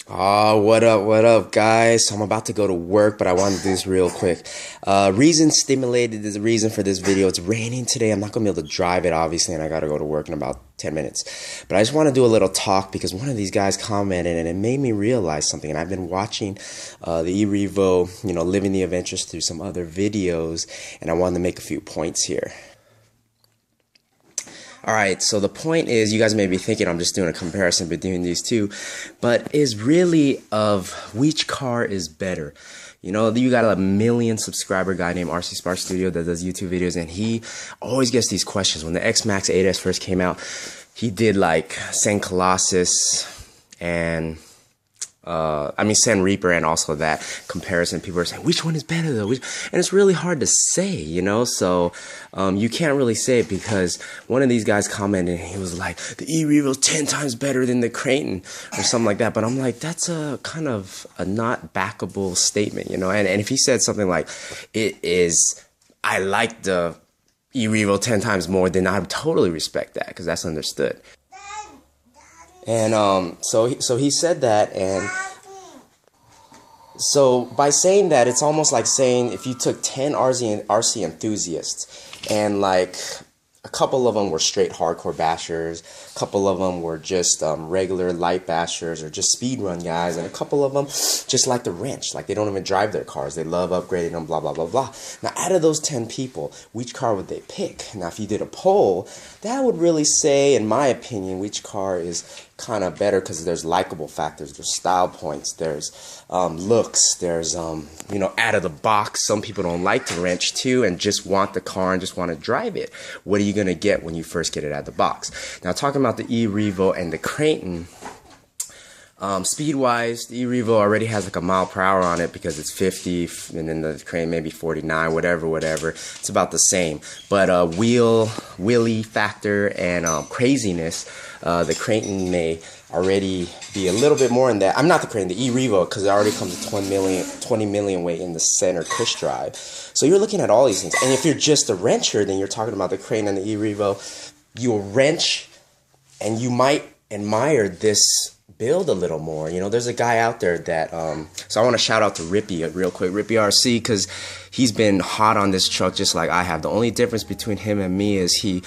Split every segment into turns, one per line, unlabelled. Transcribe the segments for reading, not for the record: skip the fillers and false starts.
What up, guys? So I'm about to go to work, but I want to do this real quick. Reason stimulated is the reason for this video. It's raining today. I'm not going to be able to drive it, obviously, and I got to go to work in about 10 minutes. But I just want to do a little talk because one of these guys commented, and it made me realize something. And I've been watching the EREVO, living the adventures through some other videos, and I wanted to make a few points here. Alright, so the point is, you guys may be thinking I'm just doing a comparison between these two, but is really of which car is better. You got a million subscriber guy named RC Spark Studio that does YouTube videos, and he always gets these questions. When the X-Max 8S first came out, he did like San Colossus and San Reaper, and also that comparison. People are saying, which one is better though? And it's really hard to say, so you can't really say it because one of these guys commented and he was like, the EREVO's 10 times better than the Creighton or something like that. But I'm like, that's a kind of a not backable statement, and if he said something like, I like the EREVO 10 times more, then I would totally respect that because that's understood. And so he said that, and so by saying that, it's almost like saying if you took 10 RC enthusiasts and like a couple of them were straight hardcore bashers, a couple of them were just regular light bashers or just speed run guys, and a couple of them just like the wrench, like they don't even drive their cars, they love upgrading them, blah blah blah blah. Now out of those 10 people, which car would they pick? Now if you did a poll, that would really say, in my opinion, which car is kind of better, because there's likable factors, there's style points, there's looks, there's out of the box. Some people don't like the wrench too and just want the car and just want to drive it. What are you going to get when you first get it out of the box? Now talking about the EREVO and the Creighton, speed wise, the EREVO already has like a mile per hour on it because it's 50, and then the Creighton maybe 49, whatever. It's about the same. But wheelie factor and craziness, the Creighton may already be a little bit more in that. I'm not the Creighton, the EREVO, because it already comes to 20 million weight in the center push drive. So you're looking at all these things. And if you're just a wrencher, then you're talking about the Creighton and the EREVO. You'll wrench, and you might admire this build a little more. There's a guy out there that so I want to shout out to Rippy real quick, Rippy RC, because he's been hot on this truck just like I have. The only difference between him and me is he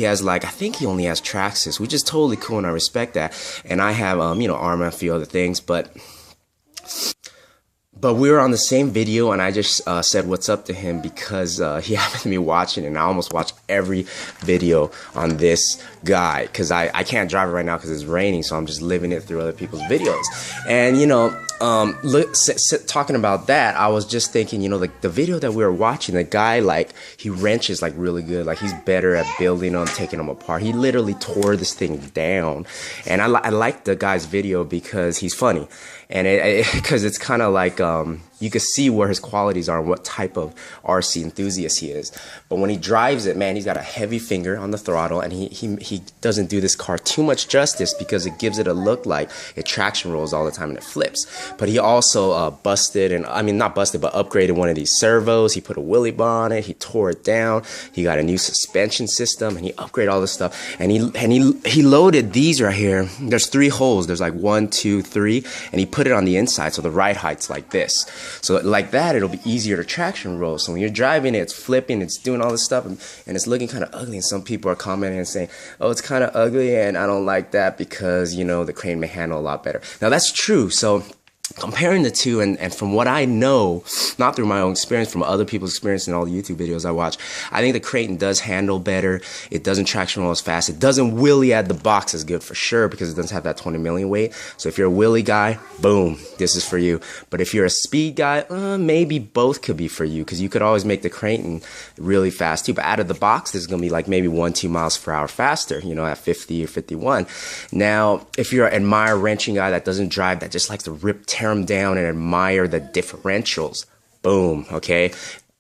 has, like, I think he only has TRAXXAS, which is totally cool, and I respect that. And I have Arma, a few other things, but we were on the same video, and I just said what's up to him because he happened to be watching, and I almost watched every video on this guy because I can't drive it right now because it's raining, so I'm just living it through other people's videos. And talking about that, I was just thinking, like the video that we were watching, the guy, like, he wrenches like really good, like he's better at building them, taking them apart. He literally tore this thing down, and I like the guy's video because he's funny, and because it's kind of like you can see where his qualities are and what type of RC enthusiast he is. But when he drives it, man, he's got a heavy finger on the throttle, and he doesn't do this car too much justice because it gives it a look like it traction rolls all the time and it flips. But he also busted, and I mean not busted, but upgraded one of these servos. He put a wheelie bar on it. He tore it down. He got a new suspension system, and he upgraded all this stuff. And he loaded these right here. There's 3 holes. There's like 1, 2, 3, and he put it on the inside, so the ride height's like this. So like that, it'll be easier to traction roll. So when you're driving it, it's flipping, it's doing all this stuff, and it's looking kind of ugly. And some people are commenting and saying, oh, it's kind of ugly, and I don't like that because, the Creighton may handle a lot better. Now that's true. So comparing the two, and from what I know, not through my own experience, from other people's experience and all the YouTube videos I watch, I think the Creighton does handle better. It doesn't traction roll as fast. It doesn't wheelie at the box as good for sure because it doesn't have that 20 million weight. So if you're a wheelie guy, boom, this is for you. But if you're a speed guy, maybe both could be for you because you could always make the Creighton really fast too. But out of the box, this is going to be like maybe 1-2 miles per hour faster, at 50 or 51. Now, if you're an admire wrenching guy that doesn't drive, that just likes to tear them down and admire the differentials, boom, okay?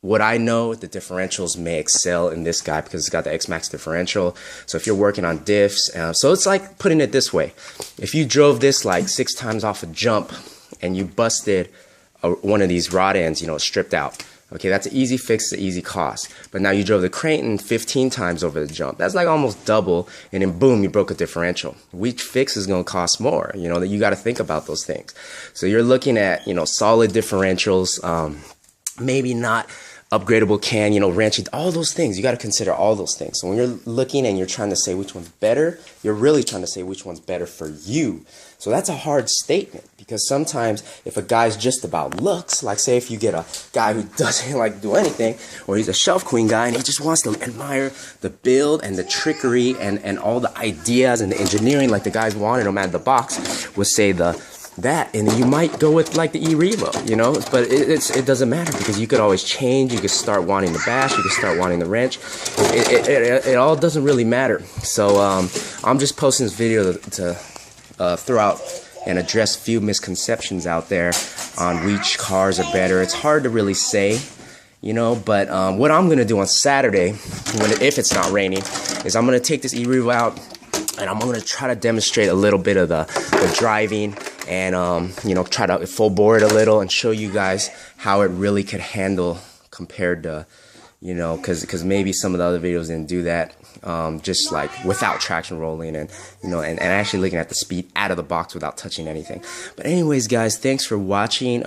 What I know, the differentials may excel in this guy because it's got the X-Max differential. So if you're working on diffs, so it's like putting it this way. If you drove this like 6 times off a jump and you busted one of these rod ends, stripped out, Okay, that's an easy fix, an easy cost. But now you drove the Creighton 15 times over the jump. That's like almost double, and then boom, you broke a differential. Which fix is going to cost more? You know, that you got to think about those things. So you're looking at, you know, solid differentials, maybe not upgradable can, you know, wrenching, all those things. You got to consider all those things. So when you're looking and you're trying to say which one's better, you're really trying to say which one's better for you. So that's a hard statement, because sometimes if a guy's just about looks, like say if you get a guy who doesn't like do anything, or he's a shelf queen guy and he just wants to admire the build and the trickery and all the ideas and the engineering like the guys wanted them out of the box, would say that, and you might go with like the EREVO, you know, but it doesn't matter, because you could always change. You could start wanting the bash, you could start wanting the wrench. It all doesn't really matter. So I'm just posting this video to throw out and address a few misconceptions out there on which cars are better. It's hard to really say, you know, but what I'm gonna do on Saturday, if it's not raining, is I'm gonna take this EREVO out and I'm gonna try to demonstrate a little bit of the driving, and you know, try to full bore it a little and show you guys how it really could handle compared to, you know, because maybe some of the other videos didn't do that, just like without traction rolling, and you know, and actually looking at the speed out of the box without touching anything. But anyways, guys, thanks for watching.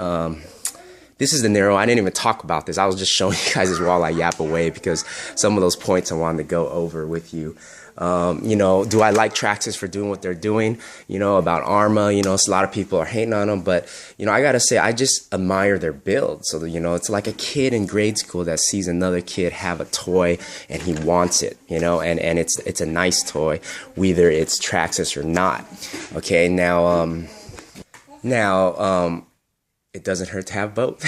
This is the NERO. I didn't even talk about this. I was just showing you guys this while I yap away, because some of those points I wanted to go over with you. You know, do I like TRAXXAS for doing what they're doing? You know, about ARMA, you know, a lot of people are hating on them, but, you know, I gotta say, I just admire their build. So, you know, it's like a kid in grade school that sees another kid have a toy and he wants it, you know, and it's a nice toy, whether it's TRAXXAS or not. Okay, now, it doesn't hurt to have both.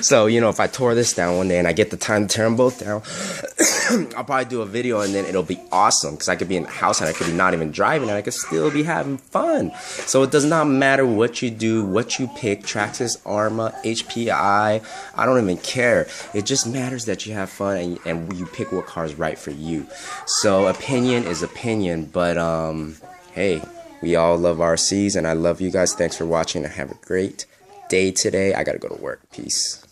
So, you know, if I tore this down one day and I get the time to tear them both down, I'll probably do a video, and then it'll be awesome, because I could be in the house and I could be not even driving and I could still be having fun. So it does not matter what you do, what you pick, TRAXXAS, ARMA, HPI, I don't even care. It just matters that you have fun and you pick what car is right for you. So opinion is opinion, but hey, we all love RCs, and I love you guys. Thanks for watching, and have a great day today. I gotta go to work. Peace.